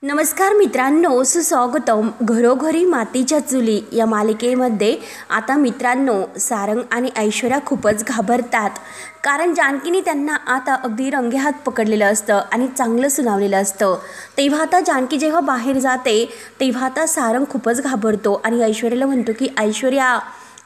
नमस्कार मित्रांनो, सुस्वागतम घरोघरी मातीच्या चुली या मालिकेमध्ये. आता मित्रांनो, सारंग आणि ऐश्वर्या खूपच घाबरतात, कारण जानकीने त्यांना आता अगदी रंगेहात पकडलेलं असतं आणि चांगलं सुनावलेलं असतं. तेव्हा आता जानकी जेव्हा बाहेर जाते तेव्हा आता सारंग खूपच घाबरतो आणि ऐश्वर्याला म्हणतो की ऐश्वर्या,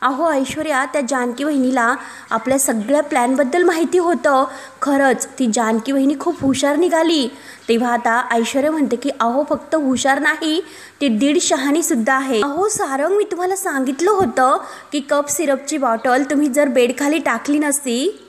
अहो ऐश्वर्या, त्या जानकी वहिनीला आपल्या सगळ्या प्लॅनबद्दल माहिती होतं. खरंच ती जानकी वहिनी खूप हुशार निघाली. तेव्हा आता ऐश्वर्या म्हणते की अहो फक्त हुशार नाही, ती दीड शहाणीसुद्धा आहे. अहो सारंग, मी तुम्हाला सांगितलं होतं की कप सिरपची बॉटल तुम्ही जर बेडखाली टाकली नसती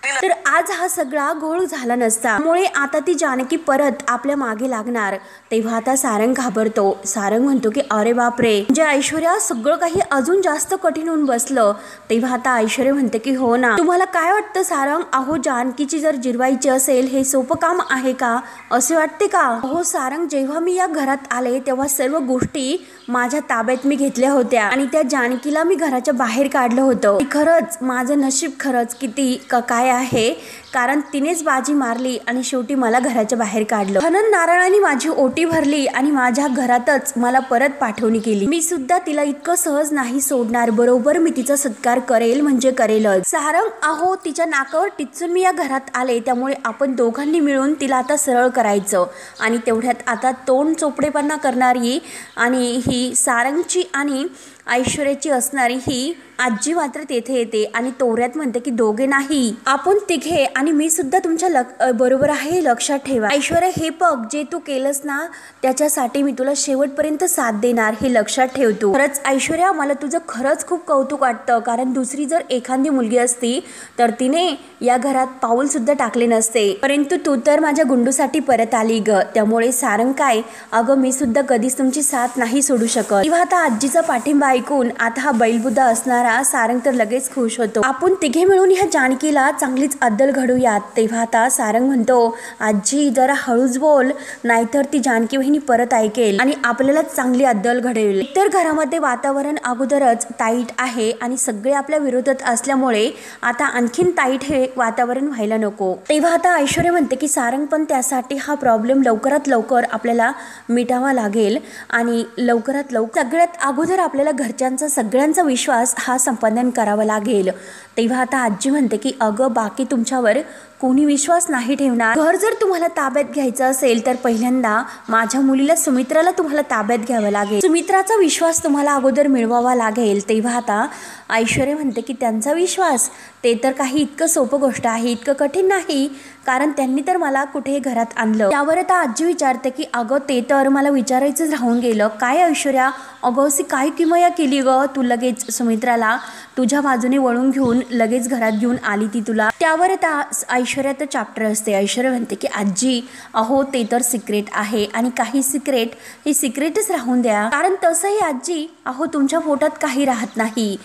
तर आज हा सगळा घोळ झाला नसता. त्यामुळे आता ती जानकी परत आपल्या मागे लागणार. तेव्हा आता सारंग घाबरतो. सारंग म्हणतो की अरे बापरे, म्हणजे ऐश्वर्या सगळं काही अजून जास्त कठीण होऊन बसलं. तेव्हा आता ऐश्वर्या म्हणते की हो ना, तुम्हाला काय वाटतं सारंग? अहो जानकीची जर जिरवायची असेल हे सोपं काम आहे का, असे वाटते का? अहो सारंग, जेव्हा मी या घरात आले तेव्हा सर्व गोष्टी माझ्या ताब्यात मी घेतल्या होत्या आणि त्या जानकीला मी घराच्या बाहेर काढलं होतं. खरंच माझं नशीब खरंच किती काय आहे, कारण तिनेच बाजी मारली आणि शेवटी मला घराच्या बाहेर काढलं. हनन नारायणाने माझी ओटी भरली आणि माझ्या घरातच मला परत पाठवणी केली. मी सुद्धा तिला इतकं सहज नाही सोडणार. बरोबर मी तिचा सत्कार करेल म्हणजे करेलच. सारंग, अहो तिच्या नाकावर टिचून मी या घरात आले, त्यामुळे आपण दोघांनी मिळून तिला आता सरळ करायचं. आणि तेवढ्यात आता तोंड चोपडेपणा करणारी आणि ही सारंगची आणि ऐश्वर्याची असणारी ही आजी मात्र तेथे येते आणि तोऱ्यात म्हणते की दोघे नाही, आपण तिघे आणि मी सुद्धा तुमच्या बरोबर आहे, लक्षात ठेवा. ऐश्वर्या, हे बघ, जे तू केलंस ना त्याच्यासाठी मी तुला शेवटपर्यंत साथ देणार, हे लक्षात ठेव तू. खरंच ऐश्वर्या, मला तुझं खरंच खूप कौतुक वाटतं, कारण दुसरी जर एखादी मुलगी असती तर तिने या घरात पाऊल सुद्धा टाकले नसते, परंतु तू तर माझ्या गुंडूसाठी परत आली ग. त्यामुळे सारंग काय, अगं मी सुद्धा कधीच तुमची साथ नाही सोडू शकत. तेव्हा आता आजीचा पाठिंबा ऐकून आता हा बैलबुद्धा असणारा सारंग तर लगेच खुश होतो. आपण तिघे मिळून ह्या जानकीला चांगलीच अद्दल घडूयात. तेव्हा आता सारंग म्हणतो, आजी जरा हळूच बोल, नाहीतर ती जानकी वहिनी परत ऐकेल आणि आपल्याला चांगली अद्दल घडेल. तर घरामध्ये वातावरण अगोदरच टाईट आहे आणि सगळे आपल्या विरोधात असल्यामुळे आता आणखीन टाईट हे वातावरण व्हायला नको. तेव्हा आता ऐश्वर्या म्हणते की सारंग, पण त्यासाठी हा प्रॉब्लेम लवकरात लवकर आपल्याला मिटावा लागेल आणि लवकरात लवकर सगळ्यात अगोदर आपल्याला घरच्यांचा सगळ्यांचा विश्वास हा संपादन करावं लागेल. तेव्हा आता आजी म्हणते की अगं, बाकी तुमच्यावर कोणी विश्वास नाही ठेवणार. घर जर तुम्हाला ताब्यात घ्यायचं असेल तर पहिल्यांदा माझ्या मुलीला सुमित्राला तुम्हाला ताब्यात घ्यावं लागेल. सुमित्राचा विश्वास तुम्हाला अगोदर मिळवावा लागेल. तेव्हा आता ऐश्वर्या म्हणते की त्यांचा विश्वास, ते तर काही इतकं सोपं गोष्ट आहे, इतकं कठीण नाही, कारण त्यांनी तर मला कुठे घरात आणलं. त्यावर आता आजी विचारते की अगं, ते तर मला विचारायचंच राहून गेलं. काय ऐश्वर्या, अगं अशी काय किमया केली ग तू? लगेच सुमित्राला तुझ्या बाजूने वळून घेऊन लगेच घरात घेऊन आली ती तुला. त्यावर आता ऐश्वर्या तर चॅप्टर असते. ऐश्वर्या म्हणते की आजी, अहो ते तर सिक्रेट आहे आणि काही सिक्रेट हे सिक्रेटच राहून द्या, कारण तसंही आजी, अहो तुमच्या पोटात काही राहत नाही.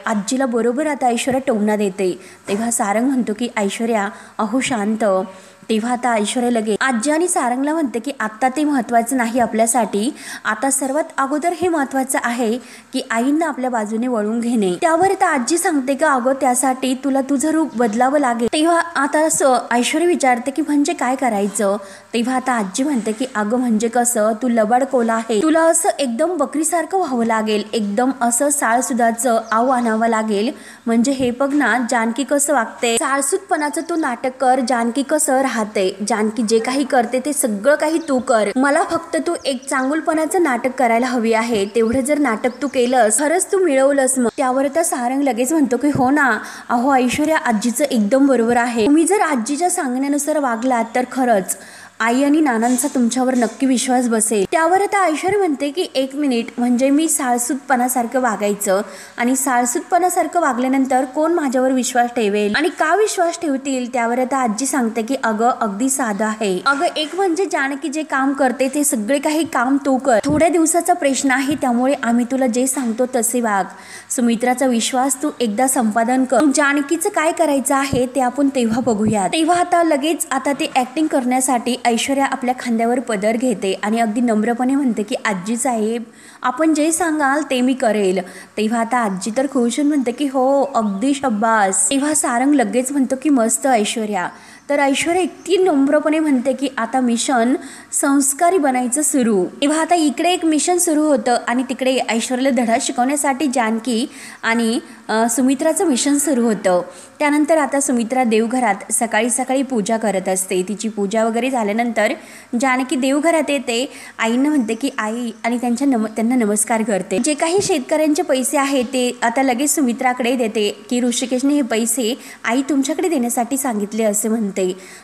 आजीला बरोबर आता ऐश्वर्या टोमणा देते. तेव्हा सारंग म्हणतो की ऐश्वर्या, अहो शांत. तेव्हा आता ऐश्वर्या लगेच आजी आणि सारंगला म्हणते की आत्ता ते महत्त्वाचं नाही आपल्यासाठी, आता सर्वात अगोदर हे महत्त्वाचं आहे की आईंना आपल्या बाजूने वळून घेणे. त्यावर आता आजी सांगते की अगं, त्यासाठी तुला तुझं रूप बदलावं लागेल. तेव्हा आता ऐश्वर्या विचारते की म्हणजे काय करायचं? तेव्हा आता आजी म्हणते की अगं म्हणजे कसं, तू लबाड कोला आहे, तुला असं एकदम बकरीसारखं व्हावं लागेल, एकदम असं साळसुद्धाचं आव आणावं लागेल. म्हणजे हे बघ ना, जानकी कसं वागते, साळसूदपणाचं तू नाटक कर. जानकी कसं राहते, जानकी जे काही करते ते सगळं काही तू कर. मला फक्त तू एक चांगुलपणाचं नाटक करायला हवी आहे. तेवढं जर नाटक तू केलंस, खरंच तू मिळवलंस. मग त्यावर तर सारंग लगेच म्हणतो की हो ना, अहो ऐश्वर्या, आजीचं एकदम बरोबर आहे. तुम्ही जर आजीच्या सांगण्यानुसार वागलात तर खरंच आई आणि नानांचा तुमच्यावर नक्की विश्वास बसेल. त्यावर आता ऐश्वर्या म्हणते की एक मिनिट, म्हणजे मी साळसूदपणासारखं वागायचं आणि साळसूदपणासारखं वागल्यानंतर कोण माझ्यावर विश्वास ठेवेल आणि का विश्वास ठेवतील? त्यावर आता आजी सांगते की अगं, अगदी साधं आहे. अगं, एक म्हणजे जानकी जे काम करते ते सगळे काही काम तू कर. थोड्या दिवसाचा प्रश्न आहे, त्यामुळे आम्ही तुला जे सांगतो तसे वाग. सुमित्राचा विश्वास तू एकदा संपादन कर. जानकीचं काय करायचं आहे ते आपण तेव्हा बघूया. तेव्हा आता लगेच आता ते ऍक्टिंग करण्यासाठी ऐश्वर्या आपल्या खांद्यावर पदर घेते आणि अगदी नम्रपणे म्हणते की आजी साहेब, आपण जे सांगाल ते मी करेल. तेव्हा आता आजी तर खुश होऊन म्हणते की हो, अगदी शब्बास. तेव्हा सारंग लगेच म्हणतो की मस्त ऐश्वर्या, तर ऐश्वर्या इतकी नम्रपणे म्हणते की आता मिशन संस्कारी बनायचं सुरू। तेव्हा आता इकडे एक मिशन सुरू होतं आणि तिकडे ऐश्वर्याला धडा शिकवण्यासाठी जानकी आणि सुमित्राचं मिशन सुरू होतं। त्यानंतर आता सुमित्रा देवघरात सकाळी सकाळी पूजा करत असते। तिची पूजा वगैरे झाल्यानंतर जानकी देवघरात येते, आईंना म्हणते की आई आणि त्यांना नमस्कार करते। जे काही शेतकऱ्यांचे पैसे आहेत ते आता लगेच सुमित्राकडे देते की ऋषिकेशने हे पैसे आई तुमच्याकडे देण्यासाठी सांगितले असे म्हणते।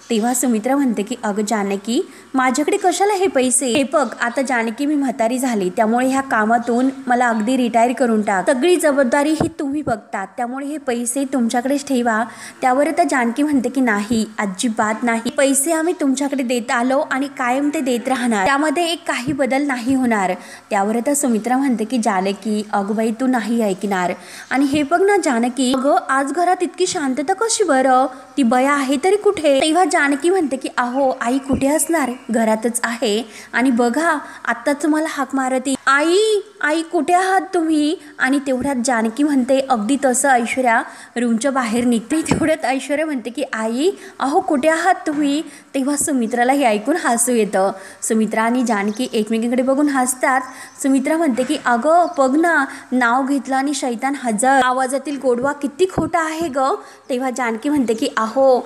तेव्हा सुमित्रा म्हणते की अगं जानकी, माझ्याकडे कशाला हे पैसे? हे बघ, आता जानकी मी म्हातारी झाली, त्यामुळे ह्या कामातून मला अगदी रिटायर करून टाक, सगळी जबाबदारी ही तुम्ही बघतात, त्यामुळे हे पैसे तुमच्याकडेच ठेवा। त्यावर आता जानकी म्हणते की नाही, अजिबात नाही, पैसे आम्ही तुमच्याकडे देत आलो आणि कायम ते देत राहणार, त्यामध्ये एक काही बदल नाही होणार। त्यावर आता सुमित्रा म्हणते की जानकी अगं बाई, तू नाही ऐकणार, आणि हे बघ ना जानकी, अगं आज घरात इतकी शांतता कशी बरं? ती बया आहे तरी कुठे? तेव्हा जानकी म्हणते की अहो आई कुठे असणार, घरातच आहे, आणि बघा आत्ताच तुम्हाला हाक मारते, आई आई कुठे आहात तुम्ही? आणि तेवढ्यात जानकी म्हणते अगदी तसं ऐश्वर्या रूमच्या बाहेर निघते। तेवढ्यात ऐश्वर्या म्हणते की आई अहो कुठे आहात तुम्ही? तेव्हा सुमित्राला हे ऐकून हसू येतं। सुमित्रा आणि जानकी एकमेकींकडे बघून हसतात। सुमित्रा म्हणते की अगं बघ ना, नाव घेतलं आणि शैतान हजर, आवाजातील गोडवा किती खोटा आहे ग। तेव्हा जानकी म्हणते की अहो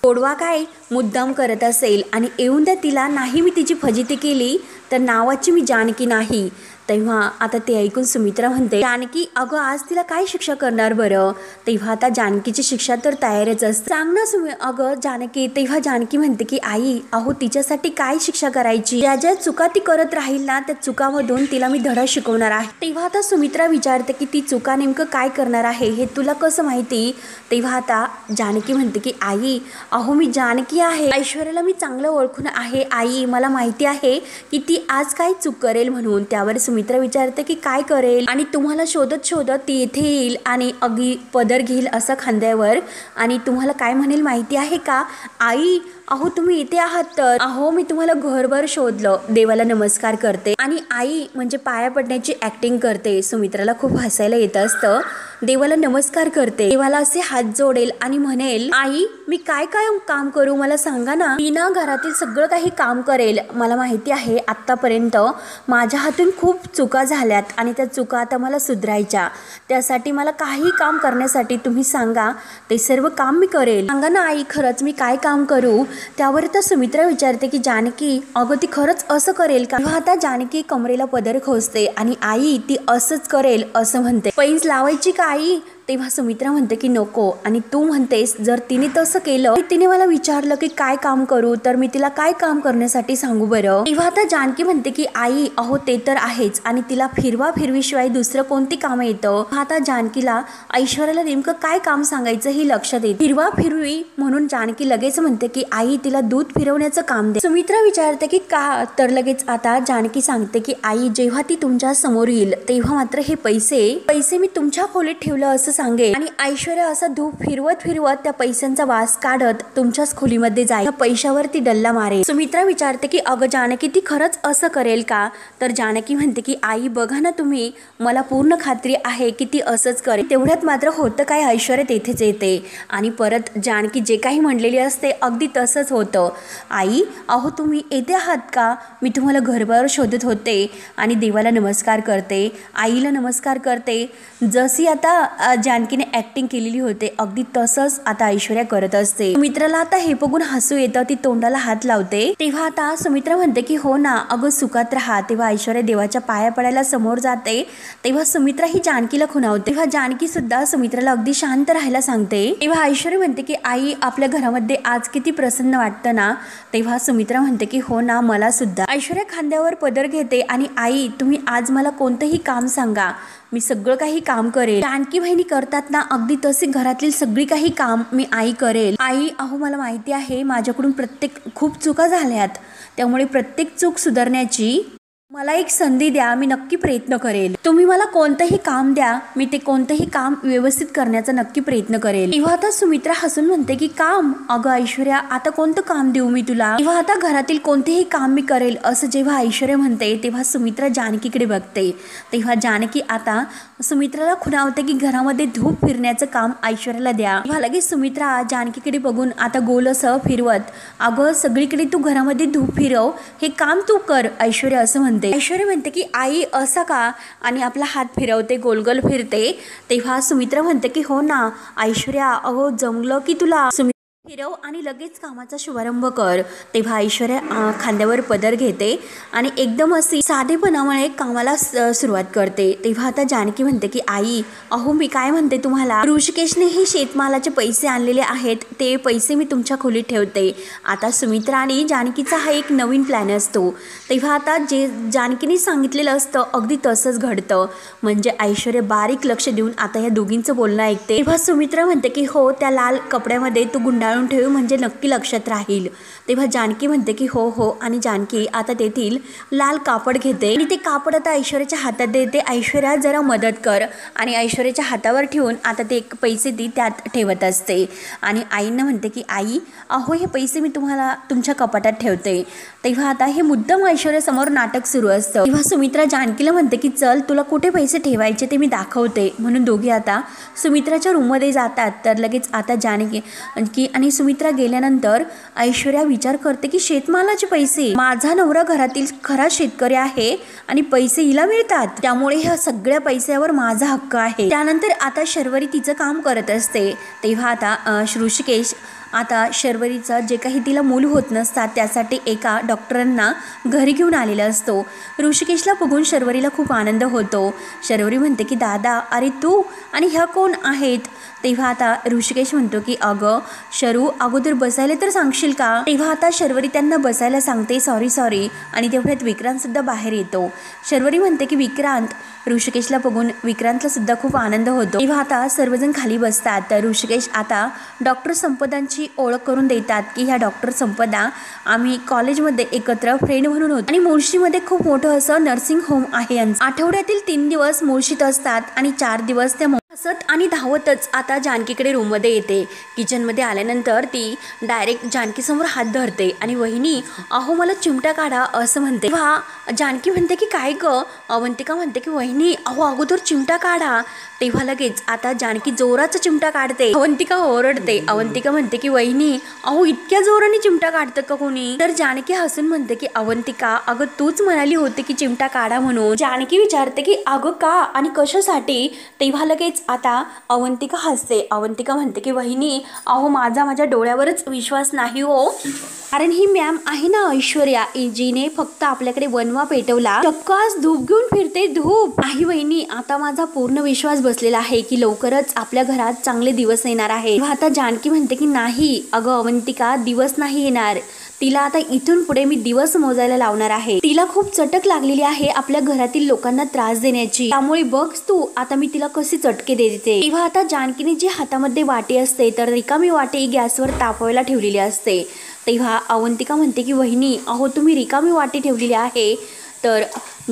गोडवा काय मुद्दाम करत असेल आणि येऊन द्या तिला, नाही मी तिची फजिती केली तर नावाची मी जानकी नाही। तेव्हा आता ते ऐकून सुमित्रा म्हणते जानकी अगं आज तिला काय शिक्षा करणार बरं? तेव्हा आता जानकीची शिक्षा तर तयारच असते, सांग ना अगं जानकी। तेव्हा जानकी म्हणते की आई अहो तिच्यासाठी काय शिक्षा करायची, ज्या ज्या चुका ती करत राहील ना त्या चुकामधून तिला मी धडा शिकवणार आहे। तेव्हा आता सुमित्रा विचारते की ती चुका नेमकं काय करणार आहे हे तुला कसं माहिती? तेव्हा आता जानकी म्हणते की आई अहो मी जानकी आहे, ऐश्वर्याला मी चांगलं ओळखून आहे आई, मला माहिती आहे की ती आज काय चूक करेल म्हणून। त्यावर सुमित्रा विचारते की काय करेल? आणि तुम्हाला शोधत शोधत ती येथे येईल आणि अगदी पदर घेईल असं खांद्यावर, आणि तुम्हाला काय म्हणेल माहिती आहे का? आई अहो तुम्ही इथे आहात तर, अहो मी तुम्हाला घरभर शोधलं, देवाला नमस्कार करते आणि आई म्हणजे पाया पडण्याची ऍक्टिंग करते। सुमित्राला खूप हसायला येत असतं, देवाला नमस्कार करते, देवाला असे हात जोडेल आणि म्हणेल आई मी काय काय काम करू मला सांगा ना, मी ना घरातील सगळं काही काम करेल, मला माहिती आहे आत्तापर्यंत माझ्या हातून खूप चुका झाल्यात आणि त्या चुका आता मला सुधारायच्या, त्यासाठी मला काही काम करण्यासाठी तुम्ही सांगा, ते सर्व काम मी करेल, सांगा ना आई खरंच मी काय काम करू? त्यावर तर सुमित्रा विचारते की जानकी अगं ती खरंच असं करेल का? आता जानकी कमरेला पदर खोचते आणि आई ती असंच करेल असं म्हणते। पैंज लावायची का आई? तेव्हा सुमित्रा म्हणते की नको, आणि तू म्हणतेस जर तिने तसं केलं, तिने मला विचारलं की काय काम करू तर मी तिला काय काम करण्यासाठी सांगू बरं? तेव्हा आता जानकी म्हणते की आई अहो ते तर आहेच, आणि तिला फिरवा फिरवीशिवाय दुसरं कोणती कामं येतं? आता जानकीला ऐश्वर्याला नेमकं काय काम सांगायचं हे लक्षात येते। फिरवा फिरवी म्हणून जानकी लगेच म्हणते की आई तिला दूध फिरवण्याचं काम दे। सुमित्रा विचारते की का? तर लगेच आता जानकी सांगते की आई जेव्हा ती तुमच्या समोर येईल तेव्हा मात्र हे पैसे मी तुमच्या खोलीत ठेवलं असं सांगेल, आणि ऐश्वर्या असा धूप फिरवत फिरवत त्या पैशांचा वास काढत तुमच्याच खोलीमध्ये जाईल, त्या पैशावरती डल्ला मारेल। सुमित्रा विचारते की अगं जानकी ती खरंच असं करेल का? तर जानकी म्हणते की आई बघा ना तुम्ही, मला पूर्ण खात्री आहे की ती असंच करेल। तेवढ्यात मात्र होतं काय, ऐश्वर्या तेथेच येते आणि परत जानकी जे काही म्हणलेली असते अगदी तसंच होतं। आई अहो तुम्ही येते आहात का? मी तुम्हाला घरभर शोधत होते आणि देवाला नमस्कार करते, आईला नमस्कार करते, जशी आता जानकीने ऍक्टिंग केलेली होते अगदी तसंच आता ऐश्वर्या करत असते। सुमित्राला आता हे बघून हसू येतं, ती तोंडाला हात लावते। तेव्हा आता सुमित्रा म्हणते की हो ना अगं सुखात राहा। तेव्हा ऐश्वर्या देवाच्या पाया पडायला समोर जाते, तेव्हा सुमित्रा ही जानकीला खुणावते। तेव्हा जानकी सुद्धा सुमित्राला अगदी शांत राहायला सांगते। तेव्हा ऐश्वर्या म्हणते की आई आपल्या घरामध्ये आज किती प्रसन्न वाटतं ना? तेव्हा सुमित्रा म्हणते की हो ना मला सुद्धा। ऐश्वर्या खांद्यावर पदर घेते आणि आई तुम्ही आज मला कोणतंही काम सांगा, मी सगळं काही काम करेल। जानकी बहिणी करतात ना अगदी तसे घरातील सगळी काही काम मी आई करेल। आई अहो मला माहिती आहे माझ्याकडून खूप चुका झाल्यात, त्यामुळे प्रत्येक चूक सुधारण्याची मला एक संधी द्या, मी नक्की प्रयत्न करेल. तुम्ही मला कोणतंही काम द्या, मी ते कोणतंही काम व्यवस्थित करण्याचा नक्की प्रयत्न करेल. तेव्हा आता सुमित्रा हसून म्हणते की काम? अगं ऐश्वर्या, आता कोणतं काम देऊ मी तुला? तेव्हा आता घरातील कोणतेही काम मी करेल असं जेव्हा ऐश्वर्या म्हणते तेव्हा सुमित्रा जानकीकडे बघते. तेव्हा जानकी आता सुमित्राला खुणावते की घरामध्ये धूप फिरण्याचं काम ऐश्वर्याला द्या. तेव्हा लगेच सुमित्रा जानकीकडे बघून आता गोल असं फिरवत, अगं सगळीकडे तू घरामध्ये धूप फिरव, हे काम तू कर ऐश्वर्या असं म्हणते. ऐश्वर्या म्हणते की आई असं का? आणि आपला हात फिरवते, गोलगोल फिरते. तेव्हा सुमित्रा म्हणते की हो ना ऐश्वर्या, अहो जमलं की तुला, फिरव आणि लगेच कामाचा शुभारंभ कर. तेव्हा ऐश्वर्या खांद्यावर पदर घेते आणि एकदम अशी साधेपणामुळे कामाला सुरुवात करते. तेव्हा आता जानकी म्हणते की आई, अहो मी काय म्हणते तुम्हाला, ऋषिकेशने हे शेतमालाचे पैसे आणलेले आहेत, ते पैसे मी तुमच्या खोलीत ठेवते. आता सुमित्रा आणि जानकीचा हा एक नवीन प्लॅन असतो. तेव्हा आता जे जानकीने सांगितलेलं असतं अगदी तसंच घडतं. म्हणजे ऐश्वर्या बारीक लक्ष देऊन आता या दोघींचं बोलणं ऐकते. तेव्हा सुमित्रा म्हणते की हो, त्या लाल कपड्यामध्ये तू गुंडाळून ठेवू म्हणजे नक्की लक्षात राहील. तेव्हा जानकी म्हणते की हो हो, आणि जानकी आता तेथील लाल कापड घेते आणि ते कापड आता ऐश्वर्याच्या हातात देते. ऐश्वर्या जरा मदत कर, आणि ऐश्वर्याच्या हातावर ठेवून आता ते पैसे ती त्यात ठेवत असते. आणि आईंना म्हणते की आई, अहो हे पैसे मी तुम्हाला तुमच्या कपाटात ठेवते. तेव्हा आता हे मुद्दाम ऐश्वर्यासमोर नाटक सुरू असतं. तेव्हा सुमित्रा जानकीला म्हणते की चल, तुला कुठे पैसे ठेवायचे ते मी दाखवते. म्हणून दोघे आता सुमित्राच्या रूममध्ये जातात. तर लगेच आता जानकी आणि सुमित्रा गेल्यानंतर ऐश्वर्या विचार करते की शेतमालाचे पैसे, माझा नवरा घरातील खरा शेतकरी आहे आणि पैसे हिला मिळतात, त्यामुळे ह्या सगळ्या पैशावर माझा हक्क आहे. त्यानंतर आता शर्वरी तिचं काम करत असते. तेव्हा आता ऋषिकेश आता शर्वरीचं जे काही तिला मूल होत नसतात त्यासाठी एका डॉक्टरांना घरी घेऊन आलेला असतो. ऋषिकेशला बघून शर्वरीला खूप आनंद होतो. शर्वरी म्हणते की दादा, अरे तू, आणि ह्या कोण आहेत? तेव्हा आता ऋषिकेश म्हणतो की अगं शरू, अगोदर बसायला तर सांगशील का? तेव्हा आता शर्वरी त्यांना बसायला सांगते, सॉरी. आणि तेवढ्यात विक्रांत सुद्धा बाहेर येतो. शर्वरी म्हणते की विक्रांत. ऋषिकेशला बघून विक्रांतला सुद्धा खूप आनंद होतो. तेव्हा आता सर्वजण खाली बसतात. तर ऋषिकेश आता डॉक्टर संपदांची ओळख करून देतात की ह्या डॉक्टर संपदा आम्ही कॉलेजमध्ये एकत्र फ्रेंड म्हणून होतो आणि मुळशीमध्ये खूप मोठं असं नर्सिंग होम आहे यांचं. आठवड्यातील 3 दिवस मुळशीत असतात आणि 4 दिवस त्या हसत आणि धावतच आता जानकीकडे रूममध्ये येते. किचनमध्ये आल्यानंतर ती डायरेक्ट जानकीसमोर हात धरते आणि वहिनी, अहो मला चिमटा काढा असं म्हणते. तेव्हा जानकी म्हणते की काय ग? अवंतिका म्हणते की वहिनी, अहो अगोदर चिमटा काढा. तेव्हा लगेच आता जानकी जोराचा चिमटा काढते. अवंतिका ओरडते. अवंतिका म्हणते की वहिनी, अहो इतक्या जोराने चिमटा काढतं का कोणी? तर जानकी हसून म्हणते की अवंतिका, अगं तूच म्हणाली होती की चिमटा काढा म्हणून. जानकी विचारते की अगं का आणि कशासाठी? तेव्हा लगेच आता अवंतिका हसते. अवंतिका म्हणते की वहिनी, अहो माझ्या डोळ्यावरच विश्वास नाही हो, कारण ही मॅम आहे ना ऐश्वर्या, जिने फक्त आपल्याकडे वनवा पेटवला, चक्क आज धूप घेऊन फिरते. धूप नाही वहिनी, आता माझा पूर्ण विश्वास बसलेला आहे की लवकरच आपल्या घरात चांगले दिवस येणार आहे. आता जानकी म्हणते की नाही अगं अवंतिका, दिवस नाही येणार, तिला आता इथून पुढे मी दिवस मोजायला लावणार आहे. तिला खूप चटक लागलेली आहे आपल्या घरातील लोकांना त्रास देण्याची, त्यामुळे बघ तू आता मी तिला कशी चटके देते. तेव्हा आता जानकीने जी हातामध्ये वाटी असते तर रिकामी वाटी गॅसवर तापवायला ठेवलेली असते. तेव्हा अवंतिका म्हणते की वहिनी, अहो तुम्ही रिकामी वाटी ठेवलेली आहे. तर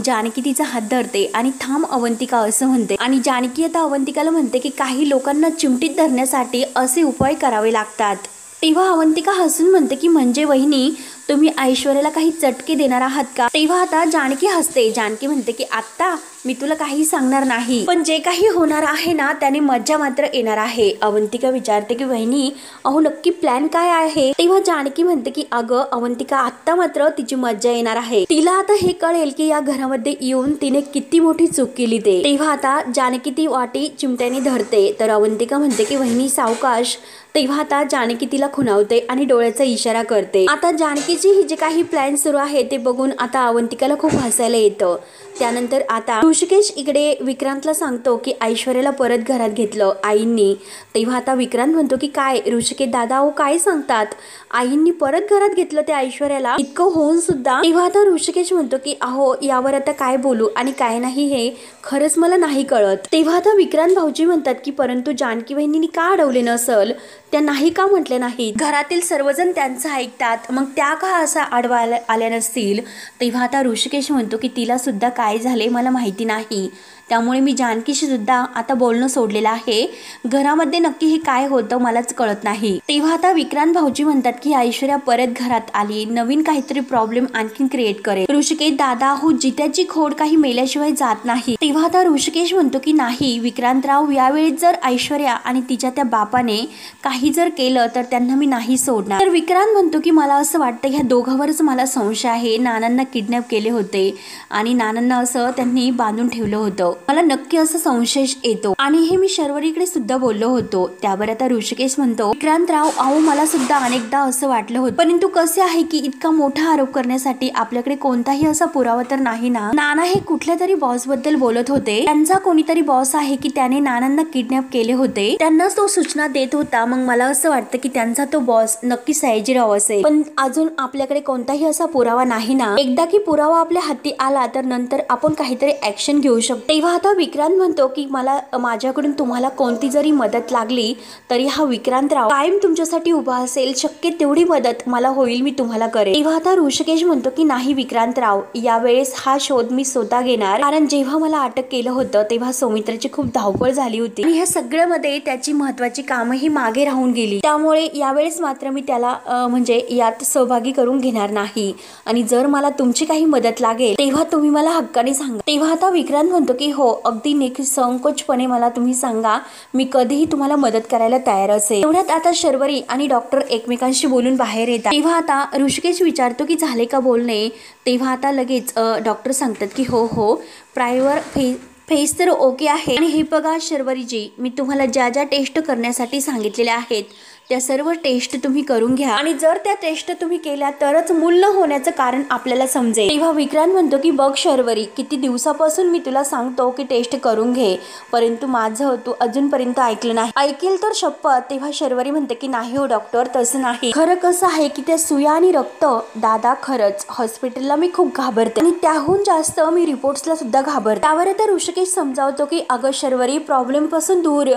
जानकी तिचा हात धरते आणि थांब अवंतिका असं म्हणते. आणि जानकी आता अवंतिकाला म्हणते की काही लोकांना चिमटीत धरण्यासाठी असे उपाय करावे लागतात. तेव्हा अवंतिका हसून म्हणते की म्हणजे वहिनी, तुम्ही ऐश्वर्याला काही चटके देणार आहात का? तेव्हा आता जानकी हसते. जानकी म्हणते की आत्ता मी तुला काही सांगणार नाही, पण जे काही होणार आहे ना त्याने मज्जा मात्र येणार आहे. अवंतिका विचारते की वहिनी, अहो नक्की प्लॅन काय आहे? तेव्हा जानकी म्हणते की अगं अवंतिका, आत्ता मात्र तिची मज्जा येणार आहे. तिला आता हे कळेल की या घरामध्ये येऊन तिने किती मोठी चूक केली ते. तेव्हा आता जानकी ती वाटी चिमट्याने धरते. तर अवंतिका म्हणते की वहिनी सावकाश. तेव्हा आता जानकी तिला खुणावते आणि डोळ्याचा इशारा करते. आता जानकीची ही जे काही प्लॅन सुरू आहे ते बघून आता अवंतिकाला खूप हसायला येतं. त्यानंतर आता ऋषिकेश इकडे विक्रांतला सांगतो की ऐश्वर्याला परत घरात घेतलं आईंनी. तेव्हा आता विक्रांत म्हणतो की काय ऋषिकेश दादा, अहो काय सांगतात, आईंनी परत घरात घेतलं ते ऐश्वर्याला, इतकं होऊन सुद्धा? तेव्हा आता ऋषिकेश म्हणतो की अहो यावर आता काय बोलू आणि काय नाही हे खरंच मला नाही कळत. तेव्हा आता विक्रांत भाऊजी म्हणतात की परंतु जानकी वहिनींनी का अडवले नसल? त्या नाही का म्हटल्या नाहीत? घरातील सर्वजण त्यांचं ऐकतात, मग त्या का असा आडवा आल्या नसतील? तेव्हा आता ऋषिकेश म्हणतो की तिला सुद्धा काय झाले मला माहिती नाही, त्यामुळे मी जानकीशी सुद्धा आता बोलणं सोडलेलं आहे. घरामध्ये नक्की हे काय होतं मलाच कळत नाही. तेव्हा आता विक्रांत भाऊजी म्हणतात की ऐश्वर्या परत घरात आली, नवीन काहीतरी प्रॉब्लेम आणखीन क्रिएट करेल. ऋषिकेश दादा हो जित्याची खोड काही मेल्याशिवाय जात नाही. तेव्हा आता ऋषिकेश म्हणतो की नाही विक्रांतराव, यावेळी जर ऐश्वर्या आणि तिच्या त्या बापाने काही जर केलं तर त्यांना मी नाही सोडणार. तर विक्रांत म्हणतो की मला असं वाटतं ह्या दोघांवरच मला संशय आहे. नानांना किडनॅप केले होते आणि नानांना असं त्यांनी बांधून ठेवलं होतं. मला नक्की असं संशय येतो आणि हे मी शर्वरीकडे सुद्धा बोललो होतो. त्यावर आता ऋषिकेश म्हणतो विक्रांतराव अहो मला सुद्धा अनेकदा असं वाटलं होतं, परंतु कसे आहे की इतका मोठा आरोप करण्यासाठी आपल्याकडे कोणताही असा पुरावा तर नाही ना. नाना हे कुठल्या तरी बॉस बद्दल बोलत होते, त्यांचा कोणीतरी बॉस आहे की त्याने नानांना किडनॅप केले होते, त्यांनाच तो सूचना देत होता. मग मला असं वाटतं की त्यांचा तो बॉस नक्की सयाजीराव असेल, पण अजून आपल्याकडे कोणताही असा पुरावा नाही ना. एकदा की पुरावा आपल्या हाती आला तर नंतर आपण काहीतरी ऍक्शन घेऊ शकतो. तेव्हा आता विक्रांत म्हणतो की मला माझ्याकडून तुम्हाला कोणती जरी मदत लागली तरी हा विक्रांतराव कायम तुमच्यासाठी उभा असेल, शक्य तेवढी मदत मला होईल मी तुम्हाला करेन. तेव्हा आता ऋषिकेश म्हणतो की नाही विक्रांतराव, यावेळेस हा शोध मी स्वतः घेणार, कारण जेव्हा मला अटक केलं होतं तेव्हा सौमित्राची खूप धावपळ झाली होती आणि ह्या सगळ्यामध्ये त्याची महत्वाची कामही मागे राहून गेली, त्यामुळे यावेळेस मात्र मी त्याला म्हणजे यात सहभागी करून घेणार नाही आणि जर मला तुमची काही मदत लागेल तेव्हा तुम्ही मला हक्काने सांगा. तेव्हा आता विक्रांत म्हणतो की हो अगदी निसंकोचपणे मला तुम्ही सांगा, मी कधीही तुम्हाला मदत करायला तयार असेल. एवढ्यात आता शर्वरी आणि डॉक्टर एकमेकांशी बोलून बाहेर येतात. तेव्हा आता ऋषिकेश विचारतो की झाले का बोलणे. तेव्हा आता लगेच डॉक्टर सांगतात की हो प्रायवर फेस तर ओके आहे आणि हे बघा शर्वरीजी, मी तुम्हाला ज्या ज्या टेस्ट करण्यासाठी सांगितलेल्या आहेत त्या सर्व टेस्ट तुम्ही करून घ्या आणि जर त्या टेस्ट तुम्ही केल्या तरच मूल न होण्याचं कारण आपल्याला समजेल. तेव्हा विक्रांत म्हणतो की बघ शर्वरी, किती दिवसापासून मी तुला सांगतो की टेस्ट करून घे, परंतु माझं तू अजूनपर्यंत ऐकलं नाही. ऐकेल तर शपथ. तेव्हा शर्वरी म्हणते की नाही हो डॉक्टर, तसं नाही. खरं कसं आहे की त्या सुया आणि रक्त दादा, खरंच हॉस्पिटलला मी खूप घाबरते आणि त्याहून जास्त मी रिपोर्ट्सला सुद्धा घाबरते. त्यावर आता ऋषिकेश समजावतो की अगं शर्वरी, प्रॉब्लेम पासून दूर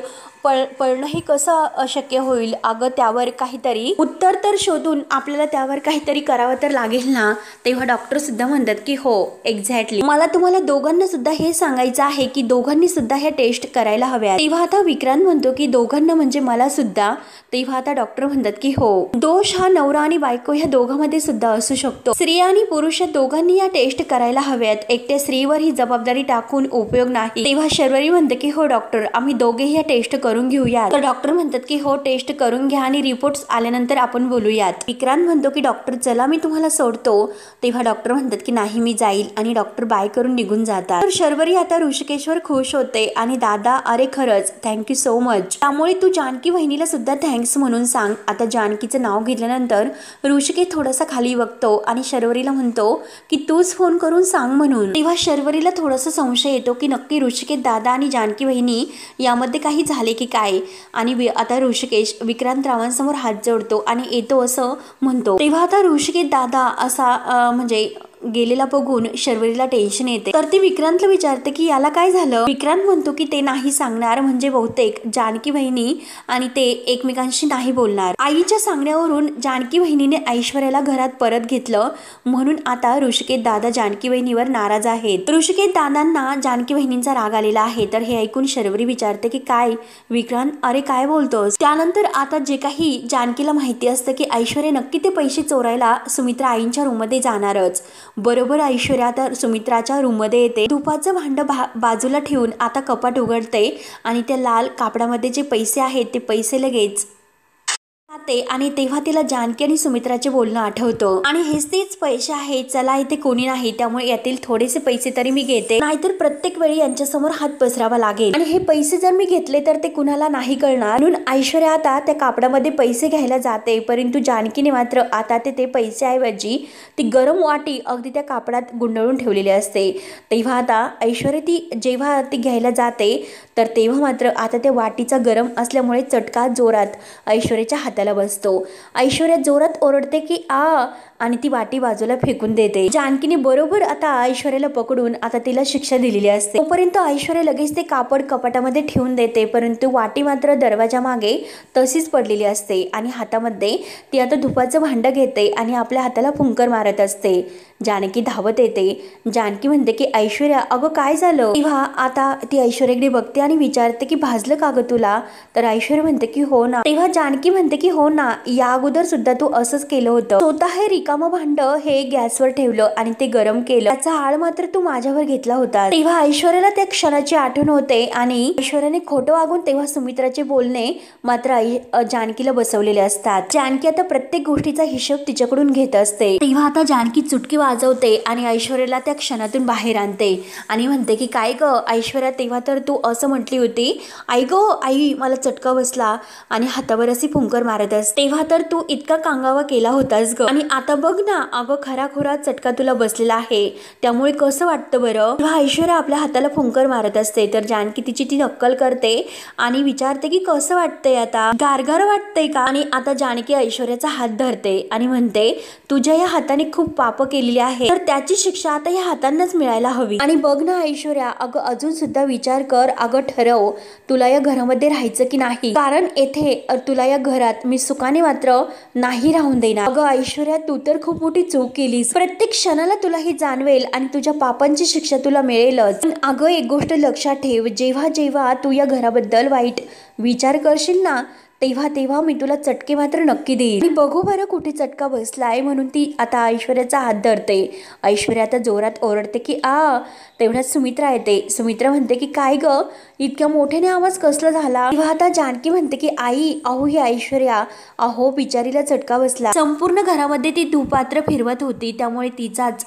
पळणं हे कसं अशक्य होईल. अगं त्यावर काहीतरी उत्तर तर शोधून आपल्याला त्यावर काहीतरी करावं तर लागेल ना. तेव्हा डॉक्टर सुद्धा म्हणतात की हो एक्झॅक्टली, मला तुम्हाला दोघांना सुद्धा हे सांगायचं आहे की दोघांनी सुद्धा ह्या टेस्ट करायला हव्या. तेव्हा आता विक्रांत म्हणतो की दोघांना म्हणजे मला सुद्धा. तेव्हा आता डॉक्टर म्हणतात की हो, दोष हा नवरा आणि बायको ह्या दोघांमध्ये सुद्धा असू शकतो. स्त्री आणि पुरुष या दोघांनी या टेस्ट करायला हव्यात, एकट्या स्त्रीवर ही जबाबदारी टाकून उपयोग नाही. तेव्हा शर्वरी म्हणते की हो डॉक्टर, आम्ही दोघेही या टेस्ट करून घेऊया. तर डॉक्टर म्हणतात की हो टेस्ट करून घ्या आणि रिपोर्ट्स आल्यानंतर आपण बोलूयात. विक्रांत म्हणतो की डॉक्टर चला मी तुम्हाला सोडतो. तेव्हा डॉक्टर म्हणतात की नाही मी जाईल आणि डॉक्टर बाय करून निघून जातात. तर शर्वरी आता ऋषिकेशवर खुश होते आणि दादा अरे खरंच थँक्यू सो मच, त्यामुळे तू जानकी वहिनीला सुद्धा थँक्स म्हणून सांग. आता जानकीचं नाव घेतल्यानंतर ऋषिकेश थोडासा खाली बघतो आणि शर्वरीला म्हणतो की तूच फोन करून सांग म्हणून. तेव्हा शर्वरीला थोडासा संशय येतो की नक्की ऋषिकेश दादा आणि जानकी वहिनी यामध्ये काही झाले की काय. आणि आता ऋषिकेश विक्रांतरावांसमोर हात जोडतो आणि येतो असं म्हणतो. तेव्हा आता ऋषिकेश दादा असा म्हणजे गेलेला बघून शर्वरीला टेन्शन येते. तर ती विक्रांतला विचारते की याला काय झालं. विक्रांत म्हणतो की ते नाही सांगणार, म्हणजे बहुतेक जानकी वहिनी आणि ते एकमेकांशी नाही बोलणार. आईच्या सांगण्यावरून जानकी वहिनीने ऐश्वर्याला घरात परत घेतलं, म्हणून आता ऋषिकेश दादा जानकी वहिनीवर नाराज आहेत. ऋषिकेश दादांना जानकी वहिनींचा राग आलेला आहे. तर हे ऐकून शर्वरी विचारते की काय विक्रांत, अरे काय बोलतोस. त्यानंतर आता जे काही जानकीला माहिती असतं की ऐश्वर्या नक्की ते पैसे चोरायला सुमित्रा आईंच्या रूममध्ये जाणारच. बरोबर ऐश्वर्या आता सुमित्राच्या रूममध्ये येते. तुपाचं भांड बाजूला ठेवून आता कपाट उघडते आणि त्या लाल कापडामध्ये जे पैसे आहेत ते पैसे लगेच आणि तेव्हा तिला जानकी आणि सुमित्राचे बोलणं आठवतं आणि हेच तेच पैसे आहेत, चला इथे कोणी नाही त्यामुळे यातील थोडेसे पैसे तरी मी घेते, नाहीतर प्रत्येक वेळी यांच्यासमोर हात पसरावा लागेल आणि हे पैसे जर मी घेतले तर ते कुणाला नाही कळणार. म्हणून ऐश्वर्या आता त्या कापडामध्ये पैसे घ्यायला जाते, परंतु जानकीने मात्र आता ते पैसे ऐवजी ती गरम वाटी अगदी त्या कापडात गुंडाळून ठेवलेली असते. तेव्हा आता ऐश्वर्या जेव्हा ती घ्यायला जाते तर तेव्हा मात्र आता त्या वाटीचा गरम असल्यामुळे चटका जोरात ऐश्वर्याच्या हाताला बसतो. ऐश्वर्या जोरात ओरडते की आणि ती वाटी बाजूला फेकून देते। जानकीने बरोबर आता ऐश्वर्याला पकडून आता तिला शिक्षा दिलेली असते। तोपर्यंत ऐश्वर्या लगेच ते कापड कपाटामध्ये ठेवून देते, परंतु वाटी मात्र दरवाजा मागे तशीच पडलेली असते आणि हातामध्ये ती आता धुपाचं भांड घेते आणि आपल्या हाताला फुंकर मारत असते। जानकी धावत येते। जानकी म्हणते की ऐश्वर्या अगं काय झालं? तेव्हा आता ती ऐश्वर्याकडे बघते आणि विचारते की भाजलं का ग तुला? तर ऐश्वर्या म्हणते की हो ना। तेव्हा जानकी म्हणते की हो ना, या अगोदर सुद्धा तू असंच केलं होतं। स्वतः हे रिकामं भांड हे गॅसवर ठेवलं आणि ते गरम केलं, त्याचा आळ मात्र तू माझ्यावर घेतला होता। तेव्हा ऐश्वर्याला त्या क्षणाची आठवण होते आणि ऐश्वर्याने खोटं वागून तेव्हा सुमित्राचे बोलणे मात्र जानकीला बसवलेले असतात। जानकी आता प्रत्येक गोष्टीचा हिशोब तिच्याकडून घेत असते। तेव्हा आता जानकी चुटकी वाजवते आणि ऐश्वर्याला त्या क्षणातून बाहेर आणते आणि म्हणते की काय ग ऐश्वर्या, तेव्हा तर तू असं म्हटली होती, आई ग आई मला चटका बसला आणि हातावर अशी फुंकर मारत असते, तेव्हा तर तू इतका कांगावा केला होतास ग, आणि आता बघ ना अगं खराखुरा चटका तुला बसलेला आहे, त्यामुळे कसं वाटतं बरं? तेव्हा ऐश्वर्या आपल्या हाताला फुंकर मारत असते तर जानकी तिची ती नक्कल करते आणि विचारते की कसं वाटतंय आता? गारगार वाटतंय का? आणि आता जानकी ऐश्वर्याचा हात धरते आणि म्हणते तुझ्या या हाताने खूप पाप केलेली आहे, तर त्याची शिक्षा आता या हातांनाच मिळायला हवी। आणि बघ ना ऐश्वर्या, अगं अजून सुद्धा विचार कर, अगं ठरव तुला या घरामध्ये राहायचं की नाही, कारण येथे तुला या घरात मी सुखाने मात्र नाही राहून देणार। अगं ऐश्वर्या, तू तर खूप मोठी चूक केलीस, प्रत्येक क्षणाला तुला हे जाणवेल आणि तुझ्या पापांची शिक्षा तुला मिळेलच। पण अगं एक गोष्ट लक्षात ठेव, जेव्हा जेव्हा तू या घराबद्दल वाईट विचार करशील ना, तेव्हा तेव्हा मी तुला चटके मात्र नक्की देईल। आणि बघू बरं कुठे चटका बसलाय, म्हणून ती आता ऐश्वर्याचा हात धरते। ऐश्वर्या आता जोरात ओरडते की आ, तेवढ्यात सुमित्रा येते। सुमित्रा म्हणते की काय ग इतक्या मोठ्याने आवाज कसला झाला? तेव्हा आता जानकी म्हणते की आई अहो ही ऐश्वर्या, अहो बिचारीला चटका बसला। संपूर्ण घरामध्ये ती धूपात्र फिरवत होती, त्यामुळे तिचाच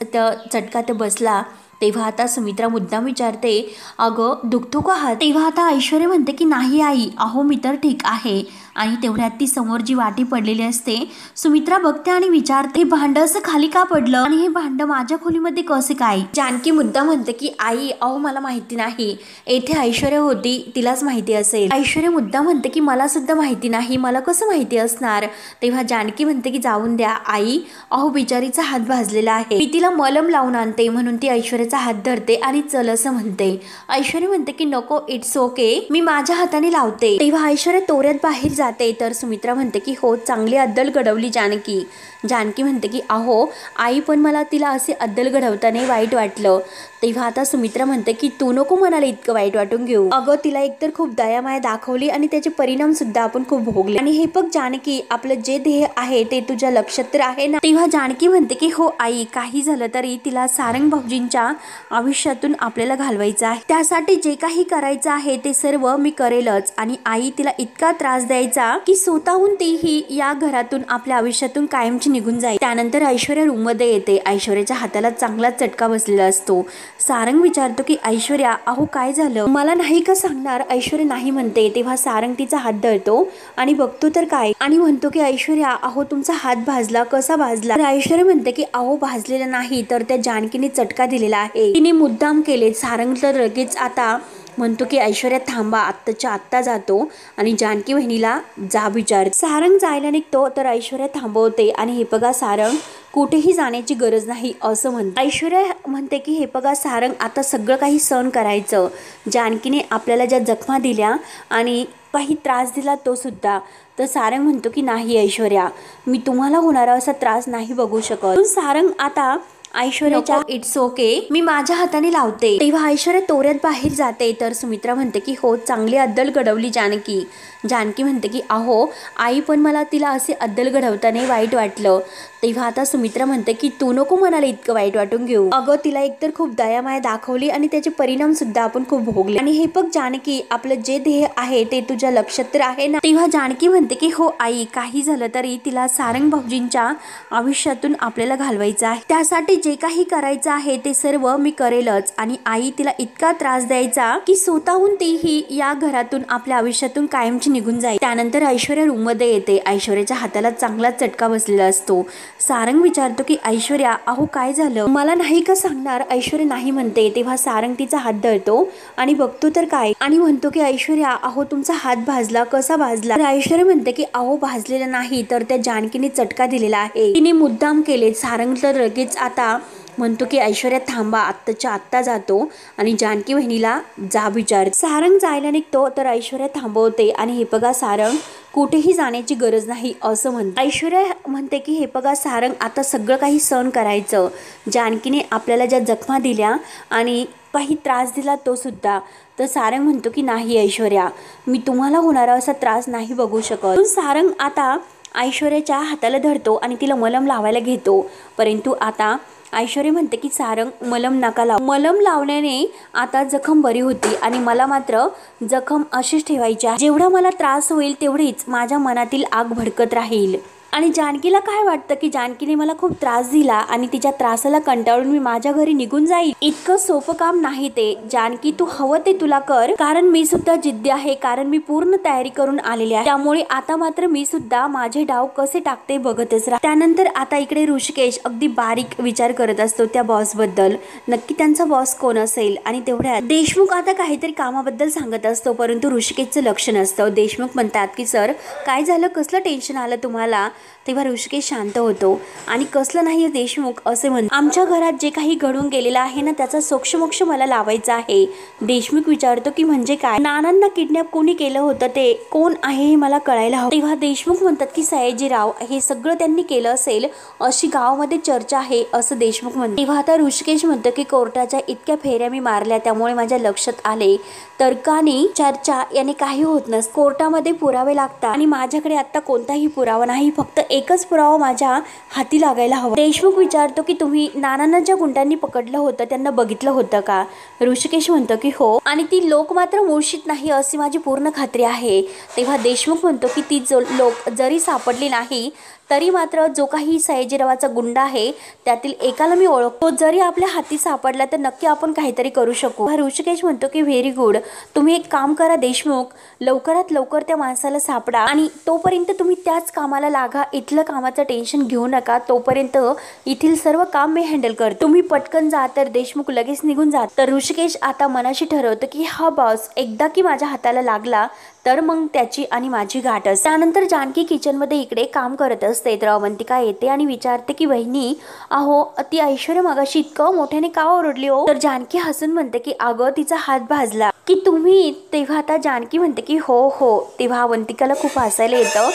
चटका तर बसला। तेव्हा आता सुमित्रा मुद्दाम विचारते अगं दुखतो का हात? तेव्हा आता ऐश्वर्या म्हणते की नाही आई, अहो मी तर ठीक आहे। आणि तेवढ्यात ती समोर जी वाटी पडलेली असते सुमित्रा बघते आणि विचारते हे भांड असं खाली का पडलं आणि हे भांड माझ्या खोलीमध्ये कसे काय? जानकी मुद्दाम म्हणते की आई अहो मला माहिती नाही, येथे ऐश्वर्या होती तिलाच माहिती असेल। ऐश्वर्या मुद्दाम म्हणते की मला सुद्धा माहिती नाही, मला कसं माहिती असणार? तेव्हा जानकी म्हणते की जाऊन द्या आई, अहो बिचारीचा हात भाजलेला आहे, मी तिला मलम लावून आणते। म्हणून ती ऐश्वर्याचा हात धरते आणि चल असं म्हणते। ऐश्वर्या म्हणते की नको इट्स ओके, मी माझ्या हाताने लावते। तेव्हा ऐश्वर्या तोऱ्यात बाहेर जाते तर सुमित्रा म्हणते की हो चांगली अद्दल घडवली जानकी। जानकी म्हणते की अहो आई, पण मला तिला असे अद्दल घडवताना वाईट वाटलं। तेव्हा आता सुमित्रा म्हणते की तू नको म्हणाले इतकं वाईट वाटून घेऊ, अगं तिला एकतर खूप दयामाया दाखवली आणि त्याचे परिणाम सुद्धा आपण खूप भोगले, आणि हे बघ जानकी आपलं जे ध्येय आहे ते तुझ्या लक्षात तर आहे ना? तेव्हा जानकी म्हणते की हो आई, काही झालं तरी तिला सारंग भाऊजींच्या आयुष्यातून आपल्याला घालवायचं आहे, त्यासाठी जे काही करायचं आहे ते सर्व मी करेलच। आणि आई तिला इतका त्रास द्यायचा की स्वतःहून तीही या घरातून आपल्या आयुष्यातून कायमची निघून जाईल। त्यानंतर ऐश्वर्या रूम मध्ये येते। ऐश्वर्याच्या हाताला चांगला चटका बसलेला असतो। सारंग विचारतो की ऐश्वर्या अहो काय झालं, मला नाही का सांगणार? ऐश्वर्या नाही म्हणते। तेव्हा सारंग तिचा हात धरतो आणि बघतो तर काय, आणि म्हणतो की ऐश्वर्या अहो तुमचा हात भाजला, कसा भाजला? तर ऐश्वर्या म्हणते की अहो भाजलेला नाही, तर त्या जानकीने चटका दिलेला आहे, तिने मुद्दाम केले। सारंग तर लगेच आता म्हणतो की ऐश्वर्या थांबा, आत्ताच्या आत्ता जातो आणि जानकी बहिणीला जा विचार। सारंग जायला निघतो तर ऐश्वर्या थांबवते आणि हे बघा सारंग कुठेही जाण्याची गरज नाही असं म्हणते। ऐश्वर्या म्हणते की हे बघा सारंग, आता सगळं काही सहन करायचं, जानकीने आपल्याला ज्या जखमा दिल्या आणि काही त्रास दिला तो सुद्धा। तर सारंग म्हणतो की नाही ऐश्वर्या, मी तुम्हाला होणारा असा त्रास नाही बघू शकत। पण सारंग आता ऐश्वर्याच्या इट्स ओके, मी माझ्या हाताने लावते। तेव्हा ऐश्वर्या तोऱ्यात बाहेर जाते तर सुमित्रा म्हणते की हो चांगली अद्दल घडवली जानकी। जानकी म्हणते की अहो आई, पण मला तिला असे अद्दल घडवताना वाईट वाटलं। तेव्हा आता सुमित्रा म्हणते की तू नको म्हणाले इतकं वाईट वाटून घेऊ, अगं तिला एकतर खूप दयामाया दाखवली आणि त्याचे परिणाम सुद्धा आपण खूप भोगले, आणि हे बघ जानकी आपलं जे ध्येय आहे ते तुझ्या लक्षात तर आहे ना? तेव्हा जानकी म्हणते की हो आई, काही झालं तरी तिला सारंग भाऊजींच्या आयुष्यातून आपल्याला घालवायचं आहे, त्यासाठी जे काही करायचं आहे ते सर्व मी करेलच। आणि आई तिला इतका त्रास द्यायचा की स्वतःहून तीही या घरातून आपल्या आयुष्यातून कायमची निघून जाईल। त्यानंतर ऐश्वर्या रूम मध्ये येते। ऐश्वर्याच्या हाताला चांगला चटका बसलेला असतो। सारंग विचारतो की ऐश्वर्या अहो काय झालं, मला नाही का सांगणार? ऐश्वर्या नाही म्हणते। तेव्हा सारंग तिचा हात धरतो आणि बघतो तर काय, आणि म्हणतो की ऐश्वर्या अहो तुमचा हात भाजला, कसा भाजला? तर ऐश्वर्या म्हणते की अहो भाजलेला नाही, तर त्या जानकीने चटका दिलेला आहे, तिने मुद्दाम केले। सारंग तर लगेच आता म्हणतो की ऐश्वर्या थांबा, आत्ताच्या आत्ता जातो आणि जानकी बहिणीला जा विचार। सारंग जायला निघतो तर ऐश्वर्या थांबवते आणि हे बघा सारंग कुठेही जाण्याची गरज नाही असं म्हणते। ऐश्वर्या म्हणते की हे बघा सारंग आता सगळं काही सहन करायचं, जानकीने आपल्याला ज्या जखमा दिल्या आणि काही त्रास दिला तो सुद्धा। तर सारंग म्हणतो की नाही ऐश्वर्या, मी तुम्हाला होणारा असा त्रास नाही बघू शकत। सारंग आता ऐश्वर्याच्या हाताला धरतो आणि तिला मलम लावायला घेतो, परंतु आता ऐश्वर्या म्हणते की सारंग मलम नका लावू, मलम लावण्याने आता जखम बरी होती आणि मला मात्र जखम अशीच ठेवायची आहे, जेवढा मला त्रास होईल तेवढीच माझ्या मनातील आग भडकत राहील। आणि जानकीला काय वाटतं की जानकीने मला खूप त्रास दिला आणि तिच्या त्रासाला कंटाळून मी माझ्या घरी निघून जाईल, इतकं सोपं काम नाही ते। जानकी तू हवं ते तुला कर, कारण मी सुद्धा जिद्दी आहे, कारण मी पूर्ण तयारी करून आलेली आहे, त्यामुळे आता मात्र मी सुद्धा माझे डाव कसे टाकते बघतच राहा। त्यानंतर आता इकडे ऋषिकेश अगदी बारीक विचार करत असतो त्या बॉस बद्दल, नक्की त्यांचा बॉस कोण असेल। आणि तेवढ्यात देशमुख आता काहीतरी कामाबद्दल सांगत असतो, परंतु ऋषिकेशचं लक्ष नसतं। देशमुख म्हणतात की सर काय झालं, कसलं टेन्शन आलं तुम्हाला? तेव्हा ऋषिकेश शांत होतो आणि कसलं नाही देशमुख असे म्हणतो, आमच्या घरात जे काही घडून गेलेलं आहे ना त्याचा सोक्षमोक्ष मला लावायचा आहे। देशमुख विचारतो की म्हणजे काय? नानांना किडनॅप कोणी केलं होतं, ते कोण आहे हे मला कळायला हवं। तेव्हा देशमुख म्हणतात की सयाजीराव, हे सगळं त्यांनी केलं असेल अशी गावामध्ये चर्चा आहे असं देशमुख म्हणतात। तेव्हा आता ऋषिकेश म्हणतो की कोर्टाच्या इतक्या फेऱ्या मी मारल्या त्यामुळे माझ्या लक्षात आले, तर्काने चर्चा याने काही होत नसतं, कोर्टामध्ये पुरावे लागतात आणि माझ्याकडे आता कोणताही पुरावा नाही, फक्त एकच पुरावा माझ्या हाती लागायला हवा। देशमुख विचारतो की तुम्ही नानांना ज्या गुंडांनी पकडलं होतं त्यांना बघितलं होतं का? ऋषिकेश म्हणतो की हो, आणि ती लोक मात्र मुळशीत नाही अशी माझी पूर्ण खात्री आहे। तेव्हा देशमुख म्हणतो की ती लोक जरी सापडली नाही तरी मात्र जो काही सयाजीरावाचा गुंडा आहे त्यातील एकाला मी ओळखतो, जरी आपल्या हाती सापडला तर नक्की आपण काहीतरी करू शकू। ऋषिकेश म्हणतो की व्हेरी गुड, तुम्ही एक काम करा देशमुख, लवकरात लवकर त्या माणसाला सापडा आणि तोपर्यंत तुम्ही त्याच कामाला लागा, इथलं कामाचं टेन्शन घेऊ नका, तोपर्यंत इथील सर्व काम मी हँडल करतो, तुम्ही पटकन जा। तर देशमुख लगेच निघून जात। तर ऋषिकेश आता मनाशी ठरवतं की हा बॉस एकदा की माझ्या हाताला लागला तर मग त्याची आणि माझी गाठ असते। त्यानंतर जानकी किचन मध्ये इकडे काम करत असते, तर अवंतिका येते आणि विचारते की वहिनी अहो ती ऐश्वर्या मगाशी इतकं मोठ्याने का ओरडली हो? तर जानकी हसून म्हणते की अगं तिचा हात भाजला की तुम्ही? तेव्हा आता जानकी म्हणते की हो हो। तेव्हा अवंतिकाला खूप हसायला येतं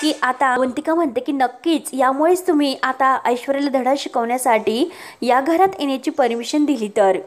की आता अवंतिका म्हणते की नक्कीच यामुळेच तुम्ही आता ऐश्वर्याला धडा शिकवण्यासाठी या घरात येण्याची परमिशन दिली। तर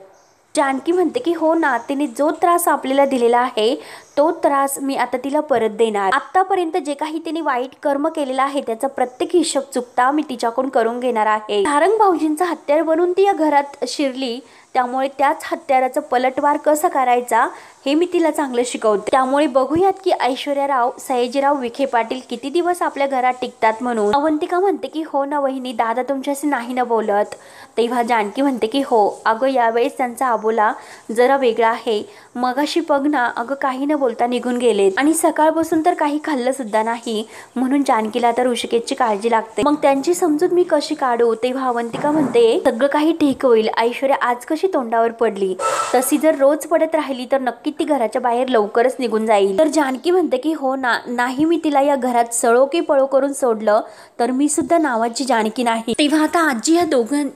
जानकी म्हणते की हो ना, तिने जो त्रास आपल्याला दिलेला आहे तो त्रास मी आता तिला परत देणार, आतापर्यंत जे काही तिने वाईट कर्म केलेला आहे त्याचा प्रत्येक हिशोब चुकता मी तिच्याकडून करून घेणार आहे। सारंग भाऊजींचा हत्यार बनून ती या घरात शिरली, त्यामुळे त्याच हत्याराचा पलटवार कसा करायचा हे मी तिला चांगलं शिकवते। त्यामुळे बघूयात की ऐश्वर्याराव सयाजीराव विखे पाटील किती दिवस आपल्या घरात टिकतात म्हणून। अवंतिका म्हणते की हो ना वहिनी, दादा तुमच्याशी नाही ना बोलत? तेव्हा जानकी म्हणते की हो अगं यावेळेस त्यांचा आबोला जरा वेगळा आहे, मगाशी बघ ना अगं काही न बोलता निघून गेलेत आणि सकाळपासून तर काही खाल्लं सुद्धा नाही, म्हणून जानकीला तर ऋषिकेशची काळजी लागते, मग त्यांची समजूत मी कशी काढू? तेव्हा अवंतिका म्हणते सगळं काही ठीक होईल, ऐश्वर्या आज कशी तोंडावर पडली तशी जर रोज पडत राहिली तर नक्की ती घराच्या बाहेर लवकरच निघून जाईल। तर जानकी म्हणते की हो ना, नाही मी तिला या घरात सळो की पळो करून सोडलं तर मी सुद्धा नावाची जानकी नाही। तेव्हा आता आजी ह्या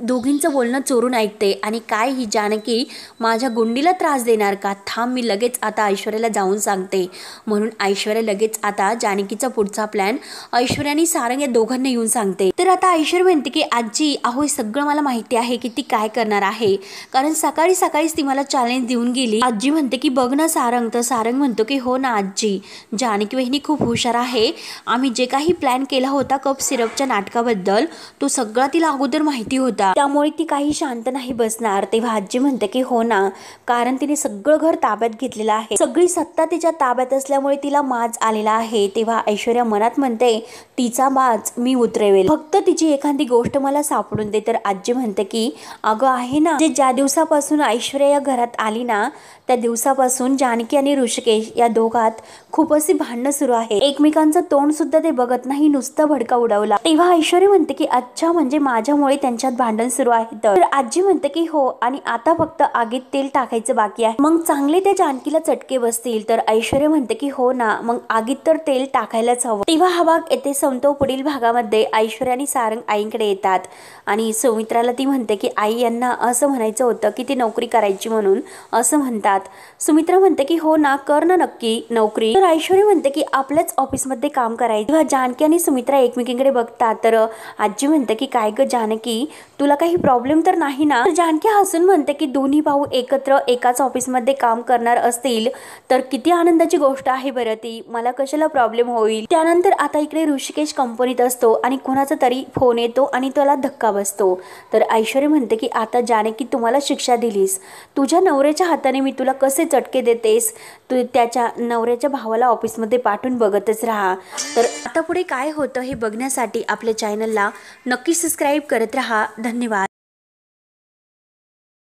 दोघींचं बोलणं चोरून ऐकते आणि काय ही जानकी माझ्या गुंडीला त्रास देणार का? थांब मी लगेच आता ऐश्वर्याला जाऊन सांगते। म्हणून ऐश्वर्या लगेच आता जानकीचा पुढचा प्लॅन ऐश्वर्याने सारंग या दोघांना येऊन सांगते। तर आता ऐश्वर्या म्हणते की आजी अहो सगळं मला माहिती आहे की ती काय करणार आहे, कारण सकाळी सकाळीच ती मला चॅलेंज देऊन गेली। आजी म्हणते की बघ ना सारंग, तर सारंग म्हणतो की हो ना आजी, जानकी वहिनी खूप हुशार आहे, आम्ही जे काही प्लॅन केला होता कप सिरपच्या नाटकाबद्दल तो सगळा तिला अगोदर माहिती होता, त्यामुळे ती काही शांत नाही बसणार। तेव्हा आजी म्हणते की हो ना, कारण तिने सगळं घर ताब्यात घेतलेलं आहे, सगळी सत्ता सत्ता तिच्या ताब्यात असल्यामुळे तिला माज आलेला आहे। तेव्हा ऐश्वर्या मनात म्हणते तिचा माज मी उतरवेल, फक्त तिची एखादी गोष्ट मला सापडून दे। तर आजी म्हणते की अगं आहे ना, ज्या दिवसापासून ऐश्वर्या या घरात आली ना त्या दिवसापासून जानकी आणि ऋषिकेश या दोघात खूप अशी भांडणं सुरू आहे। एकमेकांचं तोंड सुद्धा ते बघत नाही, नुसतं भडका उडवला। तेव्हा ऐश्वर्या म्हणते की अच्छा, म्हणजे माझ्यामुळे त्यांच्यात भांडण सुरू आहे। तर आजी म्हणते की हो, आणि आता फक्त आगीत तेल टाकायचं बाकी आहे, मग चांगले त्या जानकीला चटके बसतील। तर ऐश्वर्या म्हणते की हो ना, मग आगीत तर तेल टाकायलाच हवं। तेव्हा हा भाग येथे संपतो। पुढील भागामध्ये ऐश्वर्या आणि सारंग आईकडे येतात आणि सुमित्राला ती म्हणते की आई, यांना असं म्हणायचं होतं की ती नोकरी करायची म्हणून असं म्हणतात। सुमित्रा म्हणते की हो ना, कर ना नक्की नोकरी। तर ऐश्वर्या म्हणते की आपल्याच ऑफिसमध्ये काम करायचं। तेव्हा जानकी आणि सुमित्रा एकमेकींकडे बघतात। तर आजी म्हणते की काय ग जानकी, तुला काही प्रॉब्लेम तर नाही ना? तर जानकी हसून म्हणते की दोन्ही भाऊ एकत्र एकाच ऑफिसमध्ये काम करणार असतील तर किती आनंदाची गोष्ट आहे बरं ती, मला कशाला प्रॉब्लेम होईल। त्यानंतर आता इकडे ऋषिकेश कंपनीत असतो आणि कोणाचा तरी फोन येतो आणि त्याला धक्का बसतो। तर ऐश्वर्या म्हणते की आता जानकी तुम्हाला शिक्षा दिलीस, तुझ्या नवऱ्याच्या हाताने मी तुला कसे चटके देतेस, तू त्याच्या नवऱ्याच्या भावाला ऑफिसमध्ये पाठवून बघतच राहा। तर आता पुढे काय होतं हे बघण्यासाठी आपल्या चॅनलला नक्की सबस्क्राईब करत राहा। धन्यवाद।